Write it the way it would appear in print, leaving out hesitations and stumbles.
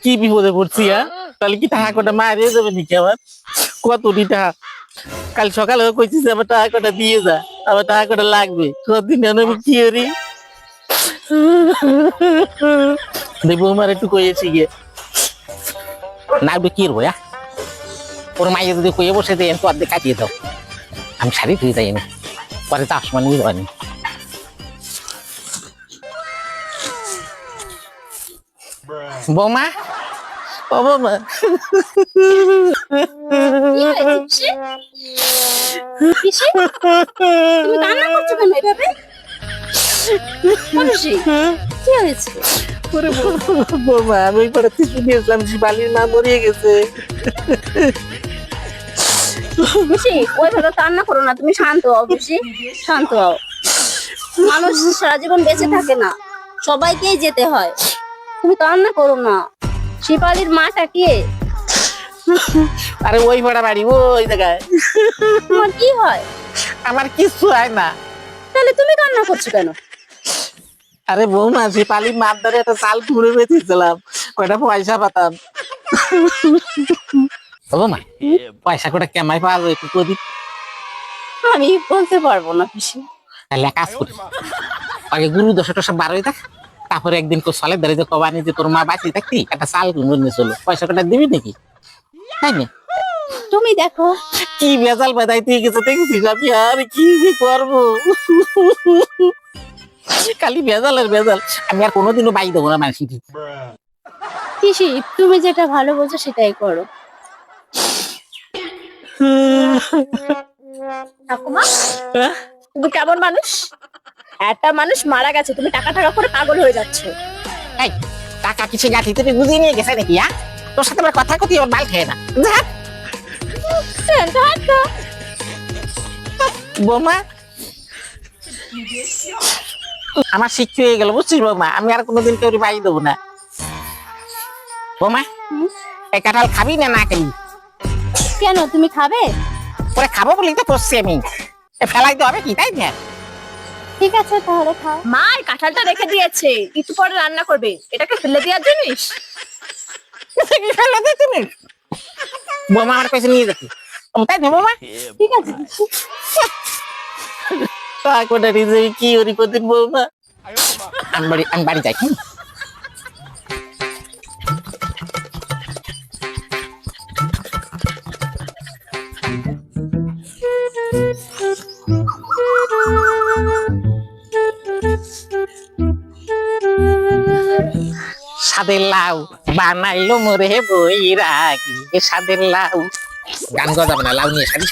কি বিপদে পড়ছি তাহলে কি টাকা কটা মারিয়ে যাবে নাকি আমার কতটি টাকা কাল সকালে কইছিস আমার টাকা কটা দিয়ে যা আমার টাকা কটা লাগবে কতদিন আমি কি করি দেখবো আমার একটু কইয়েছি গিয়ে না কি রবো ওর মাইয়ে যদি কইয়ে বসে দেয় তো অর্ধেক কাটিয়ে দাও আমি শাড়ি ধুয়ে যাই না পরে তো আসমান নিয়ে যাবানি বৌমা ও বৌমা তুমি কান্না করছো কেন এভাবে? মানুষি কি হয়েছে? বৌমা আমি ওই পাড়াতে শুনিয়েছিলাম শিবালির মা মরিয়ে গেছে। বেশি ওইভাবে কান্না করো না, তুমি শান্ত হও, বেশি শান্ত হও। মানুষ সারা জীবন বেঁচে থাকে না, সবাইকেই যেতে হয়। তুমি কান্না করো না। শিবালির মাটা কে? আরে ওই পাড়া বাড়ি ওই জায়গায়। তোমার কি হয়? আমার কিছু হয় না। তাহলে তুমি কান্না করছো কেন? আরে বৌমা শিবালির মার ধরে একটা চাল ঘুরে বেঁচেছিলাম, কয়টা পয়সা পাতাম। বৌমা পয়সা কটা কেমাই পাওয়া যায় একটু কদি? আমি বলতে পারবো না পিসি। তাহলে কাজ করি আগে গুরু দশটা সব বার হয়ে থাক, তারপরে একদিন কো সালের দাঁড়িয়ে যে কবানি যে তোর মা বাঁচিয়ে থাকতি একটা চাল কিনে চলো, পয়সা কটা দিবি নাকি? তাই না? তুমি দেখো কি বেজাল বেদাই তুই গেছে দেখছিস, আমি আর কি যে করবো। খালি বেজালের বেজাল, আমি আর কোনোদিনও বাই দেবো না মানুষ। পিসি তুমি যেটা ভালো বলছো সেটাই করো। ঠাকুমা তুমি কেমন মানুষ? একটা মানুষ মারা গেছে, তুমি টাকা টাকা করে পাগল হয়ে যাচ্ছ। এই টাকা কিছু গাঠি তুমি বুঝিয়ে নিয়ে গেছে নাকি? তোর সাথে আমার কথা কথি ওর বাল খেয়ে না। বৌমা আমার শিক্ষা হয়ে গেল বুঝছিস বৌমা, আমি আর কোনোদিন কেউ বাই দেবো না। বৌমা এই কাঁঠাল খাবি না না খাবি? কেন তুমি খাবে? ওরে খাবো বলি তো করছি আমি, ফেলাই তো হবে কি, তাই না? ঠিক আছে তাহলে খাও। মা কাঁঠালটা রেখে দিয়েছে, একটু পরে রান্না করবে। এটাকে ফেলে দেওয়ার জিনিস? ফেলে দে তুমি। বৌমা আমার কাছে নিয়ে যাচ্ছি, তাই না বৌমা? ঠিক আছে কোটা নিজে কি ওরি কদিন বৌমা। আমি বাড়ি যাই। সাদের লাউ বানাইলো মোরে বইরা, সাদের লাউ গান গাওয়া যাবে না, লাউ নিয়ে সারি